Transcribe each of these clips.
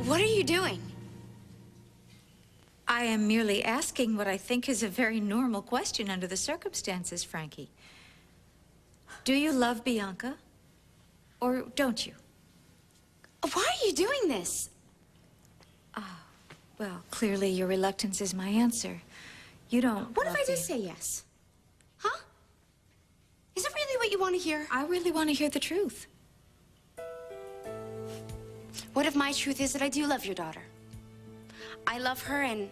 What are you doing? I am merely asking what I think is a very normal question under the circumstances, Frankie. Do you love Bianca, or don't you? Why are you doing this? Well, clearly your reluctance is my answer. You don't What if love I just say yes? Huh? Is it really what you want to hear? I really want to hear the truth. What if my truth is that I do love your daughter? I love her, and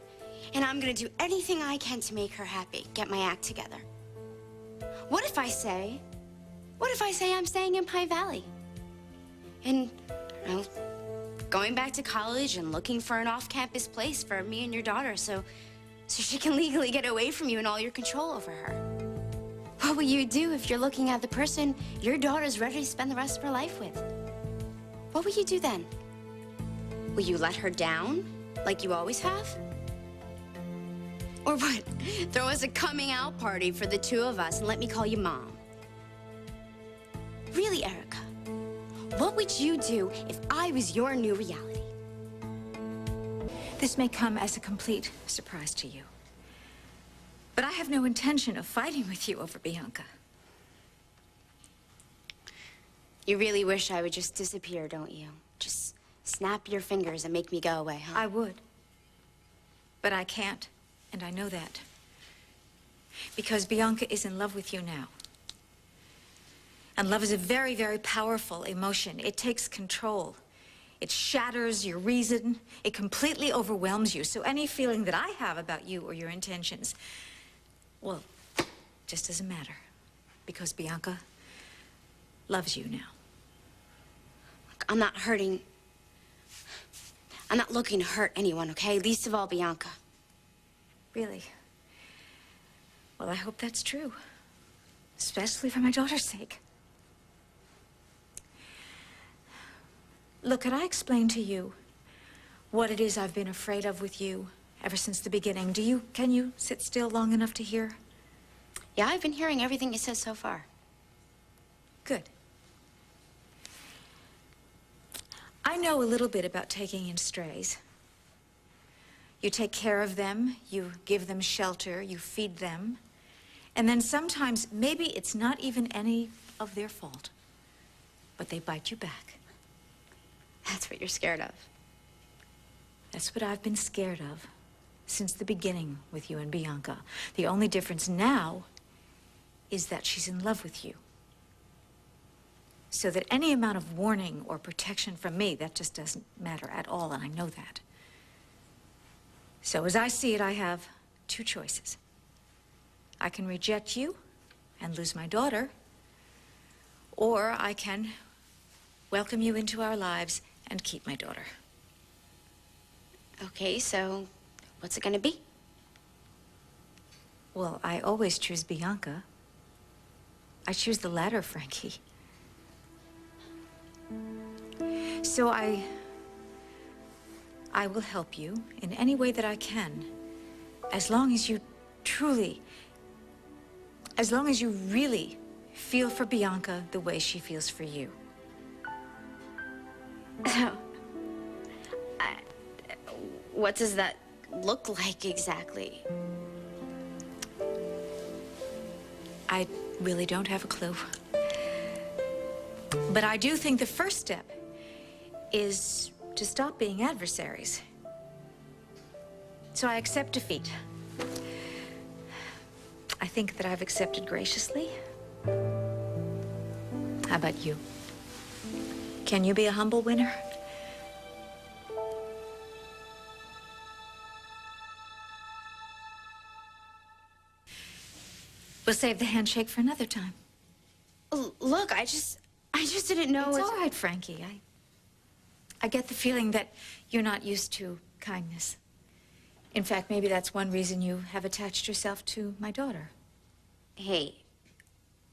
I'm gonna do anything I can to make her happy, get my act together. What if I say I'm staying in Pine Valley? And, you know, going back to college and looking for an off-campus place for me and your daughter so she can legally get away from you and all your control over her. What will you do if you're looking at the person your daughter's ready to spend the rest of her life with? What will you do then? Will you let her down, like you always have? Or what, throw us a coming out party for the two of us and let me call you Mom? Really, Erica, what would you do if I was your new reality? This may come as a complete surprise to you, but I have no intention of fighting with you over Bianca. You really wish I would just disappear, don't you? Just snap your fingers and make me go away, huh? I would, but I can't, and I know that. Because Bianca is in love with you now. And love is a very, very powerful emotion. It takes control. It shatters your reason. It completely overwhelms you. So any feeling that I have about you or your intentions, well, just doesn't matter. Because Bianca loves you now. Look, I'm not hurting. I'm not looking to hurt anyone, okay? Least of all, Bianca. Really? Well, I hope that's true. Especially for my daughter's sake. Look, could I explain to you what it is I've been afraid of with you ever since the beginning? Can you sit still long enough to hear? Yeah, I've been hearing everything you said so far. Good. I know a little bit about taking in strays. You take care of them, you give them shelter, you feed them, and then sometimes maybe it's not even any of their fault, but they bite you back. That's what you're scared of. That's what I've been scared of since the beginning with you and Bianca. The only difference now is that she's in love with you. So that any amount of warning or protection from me, that just doesn't matter at all, and I know that. So as I see it, I have two choices. I can reject you and lose my daughter, or I can welcome you into our lives and keep my daughter. Okay, so what's it gonna be? Well, I always choose Bianca. I choose the latter, Frankie. So I will help you in any way that I can, as long as you really feel for Bianca the way she feels for you. So, what does that look like exactly? I really don't have a clue. But I do think the first step is to stop being adversaries. So I accept defeat. I think that I've accepted graciously. How about you? Can you be a humble winner? We'll save the handshake for another time. Look, I just didn't know. It's all right, Frankie. I get the feeling that you're not used to kindness. In fact, maybe that's one reason you have attached yourself to my daughter. Hey,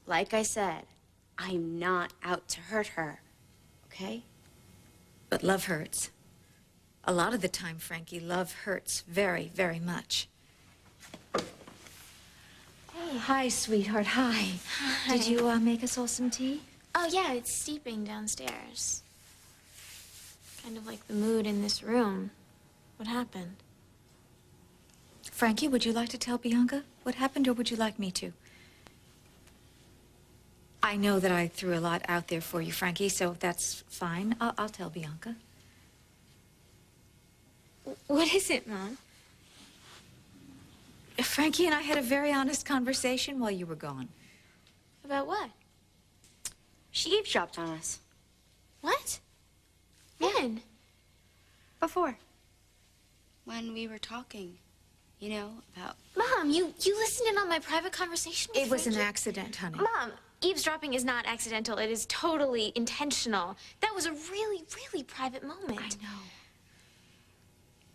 like I said, I'm not out to hurt her, okay? But love hurts. A lot of the time, Frankie, love hurts very, very much. Hey, hi, sweetheart, hi. Hi. Did you make us all some tea? Oh, yeah, it's steeping downstairs. kind of like the mood in this room. What happened? Frankie, would you like to tell Bianca what happened, or would you like me to? I know that I threw a lot out there for you, Frankie, so that's fine. I'll tell Bianca. What is it, Mom? Frankie and I had a very honest conversation while you were gone. About what? She eavesdropped on us. What? When? Before. When we were talking, you know, about... Mom, you listened in on my private conversation with It was an Frankie? accident, honey. Mom, eavesdropping is not accidental. It is totally intentional. That was a really, really private moment. I know.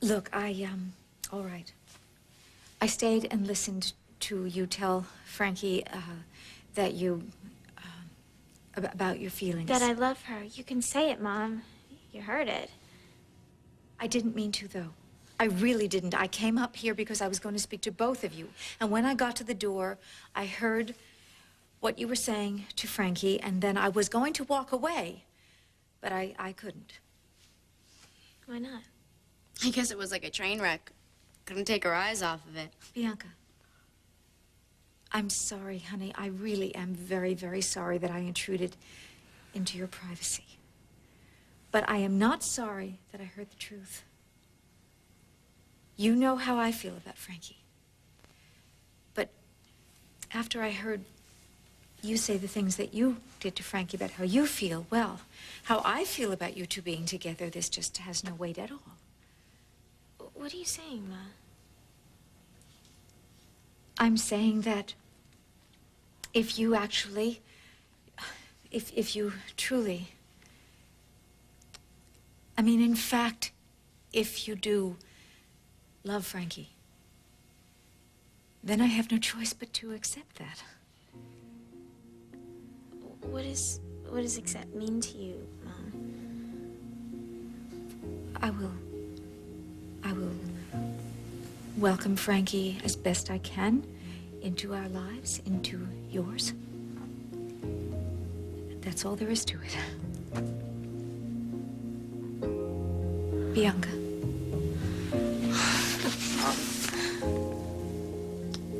Look, all right. I stayed and listened to you tell Frankie that you, about your feelings. That I love her. You can say it, Mom. You heard it. I didn't mean to, though. I really didn't. I came up here because I was going to speak to both of you. And when I got to the door, I heard what you were saying to Frankie, and then I was going to walk away, but I couldn't. Why not? I guess it was like a train wreck. Couldn't take her eyes off of it. Bianca, I'm sorry, honey. I really am very, very sorry that I intruded into your privacy. But I am not sorry that I heard the truth. You know how I feel about Frankie. But after I heard you say the things that you did to Frankie about how you feel, well, how I feel about you two being together, this just has no weight at all. What are you saying, Ma? I'm saying that if you actually, if you truly, I mean, in fact, if you do love Frankie, then I have no choice but to accept that. What does accept mean to you, Mom? I will welcome Frankie as best I can into our lives, into yours. That's all there is to it. Bianca.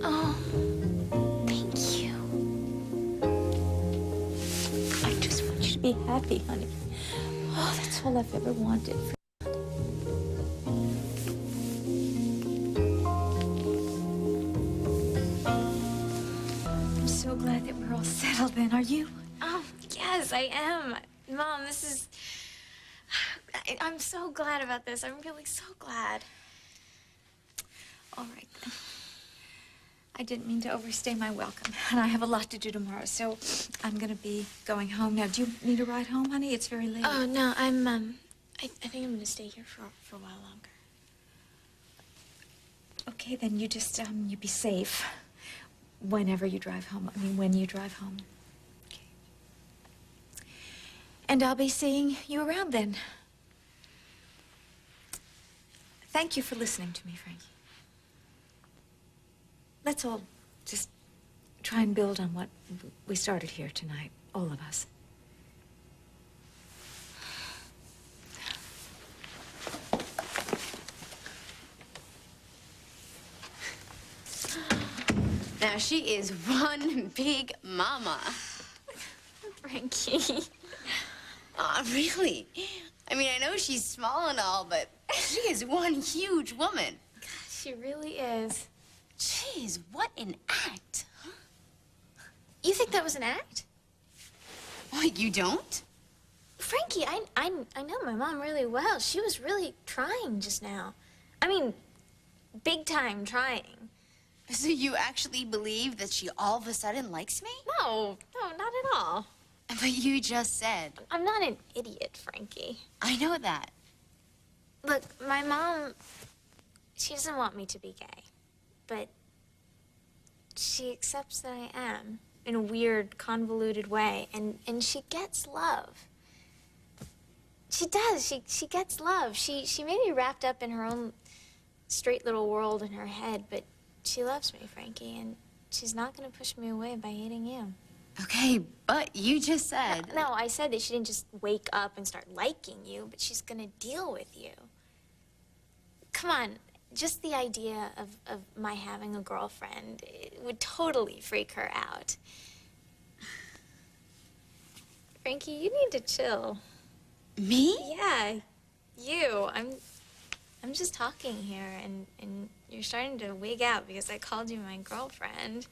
Oh, thank you. I just want you to be happy, honey. Oh, that's all I've ever wanted. I'm so glad that we're all settled then, are you? Oh, yes, I am. Mom, this is... I'm so glad about this. I'm really so glad. All right, then. I didn't mean to overstay my welcome, and I have a lot to do tomorrow, so I'm gonna be going home now. Do you need a ride home, honey? It's very late. Oh, no, I think I'm gonna stay here for a while longer. Okay, then you just, you be safe whenever you drive home. I mean, when you drive home. Okay. And I'll be seeing you around then. Thank you for listening to me, Frankie. Let's all just try and build on what we started here tonight, all of us. Now, she is one big mama. Frankie. Aw, really? I mean, I know she's small and all, but she is one huge woman. She really is. Jeez, what an act. Huh? You think that was an act? What, you don't? Frankie, I know my mom really well. She was really trying just now. I mean, big time trying. So you actually believe that she all of a sudden likes me? No, not at all. But you just said. I'm not an idiot, Frankie. I know that. Look, my mom, she doesn't want me to be gay, but she accepts that I am in a weird, convoluted way, and she gets love. She does. She gets love. She may be wrapped up in her own straight little world in her head, but she loves me, Frankie, and she's not going to push me away by hating you. Okay, but you just said... No, I said that she didn't just wake up and start liking you, but she's gonna deal with you. Come on, just the idea of my having a girlfriend, it would totally freak her out. Frankie, you need to chill. Me? Yeah, you. I'm just talking here, and you're starting to wig out because I called you my girlfriend.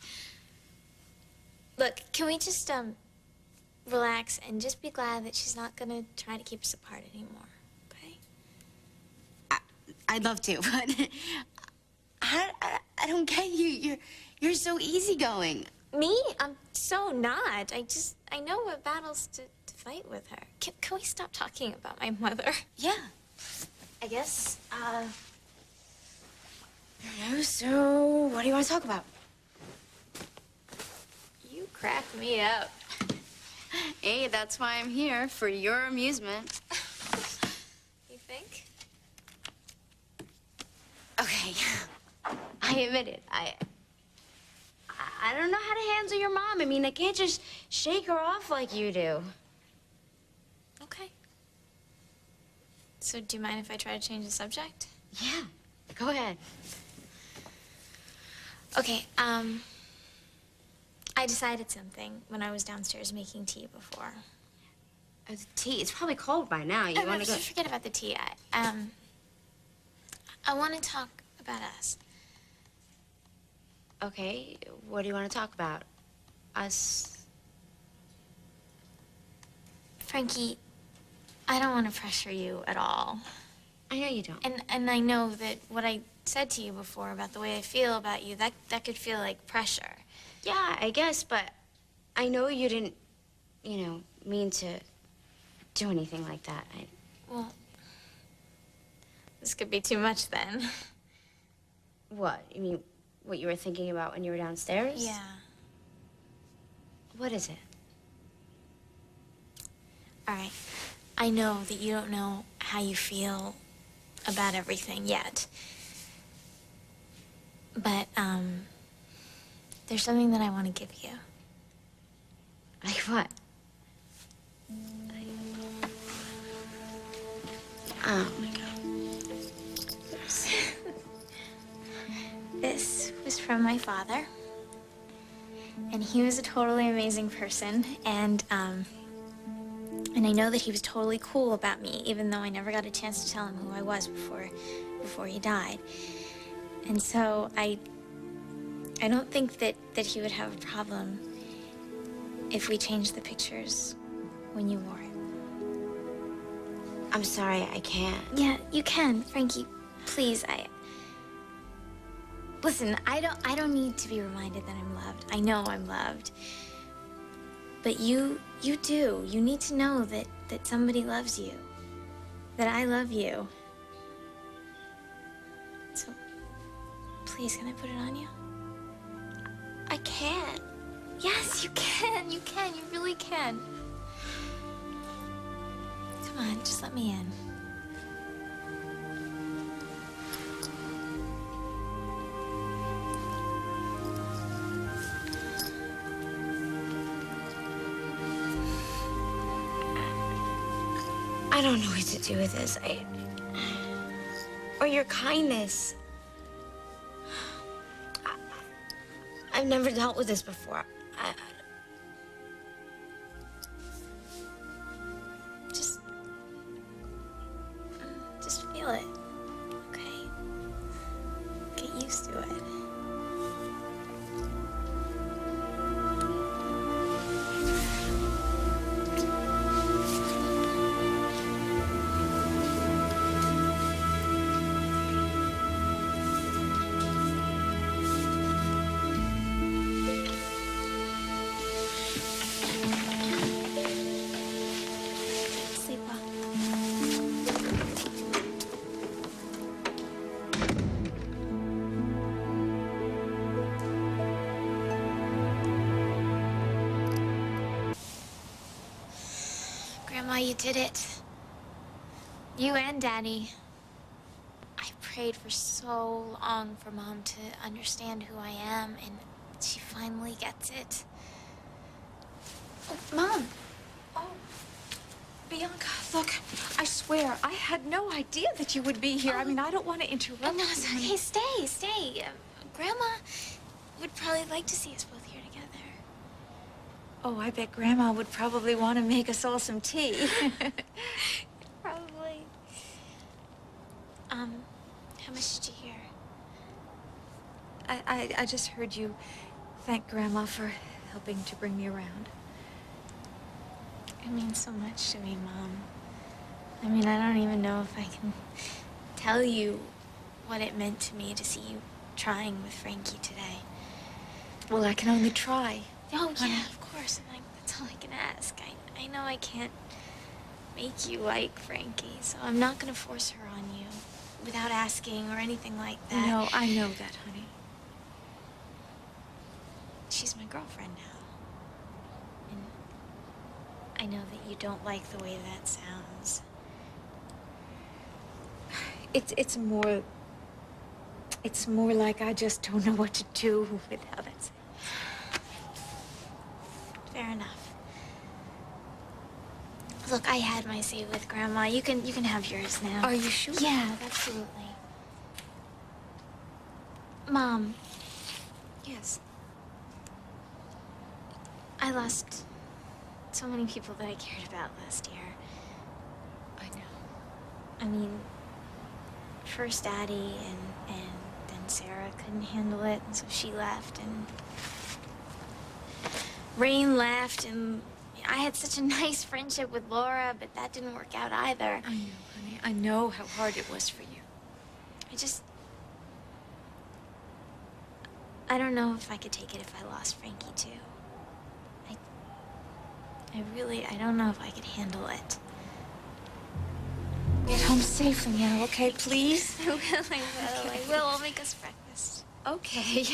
Look, can we just, relax and just be glad that she's not gonna try to keep us apart anymore, okay? I'd love to, but I don't get you. You're so easygoing. Me? I'm so not. I know what battles to fight with her. Can we stop talking about my mother? Yeah. I guess, so what do you want to talk about? You crack me up. Hey, that's why I'm here, for your amusement. You think? Okay. I admit it. I don't know how to handle your mom. I mean, I can't just shake her off like you do. Okay. So do you mind if I try to change the subject? Yeah, go ahead. Okay, I decided something when I was downstairs making tea before. The tea, it's probably cold by now. You want to go? Forget about the tea. I want to talk about us. Okay, what do you want to talk about? Us? Frankie, I don't want to pressure you at all. I know you don't. And I know that what I said to you before about the way I feel about you, that could feel like pressure. Yeah, I guess, but I know you didn't, mean to do anything like that. Well, this could be too much then. What? You mean what you were thinking about when you were downstairs? Yeah. What is it? All right. I know that you don't know how you feel about everything yet. But, there's something that I want to give you. Like what? Oh, my God. This was from my father. And he was a totally amazing person. And I know that he was totally cool about me, even though I never got a chance to tell him who I was before he died. And so I don't think that he would have a problem if we changed the pictures when you wore it. I'm sorry, I can't. Yeah, you can, Frankie. Please, Listen, I don't need to be reminded that I'm loved. I know I'm loved. But you do. You need to know that somebody loves you. That I love you. So, please, can I put it on you? I can't. Yes, you can. You can. You really can. Come on, just let me in. I don't know what to do with this. Or your kindness. I've never dealt with this before. Just feel it, okay? Get used to it. Sleep well. Grandma, you did it. You and Daddy. I prayed for so long for Mom to understand who I am, and she finally gets it. Mom. Oh, Bianca, look, I swear, I had no idea that you would be here. I mean, I don't want to interrupt No, you. it's okay. Stay. Grandma would probably like to see us both here together. Oh, I bet Grandma would probably want to make us all some tea. Probably. How much did you hear? I just heard you thank Grandma for helping to bring me around. It means so much to me, Mom. I mean, I don't even know if I can tell you what it meant to me to see you trying with Frankie today. Well, I can only try. Oh, yeah, of course. And that's all I can ask. I know I can't make you like Frankie, so I'm not going to force her on you without asking or anything like that. No, I know that, honey. She's my girlfriend now. And I know that you don't like the way that sounds. It's more like I just don't know what to do with how that's. Fair enough. Look, I had my say with Grandma. You can have yours now. Are you sure? Yeah, absolutely. Mom, Yes. I lost so many people that I cared about last year. I know. I mean, first Daddy and then Sarah couldn't handle it, and so she left, and Rain left, and I had such a nice friendship with Laura, but that didn't work out either. I know, honey. I know how hard it was for you. I don't know if I could take it if I lost Frankie, too. I don't know if I could handle it. Get home safely now, okay, please? I will. I'll make us breakfast. Okay.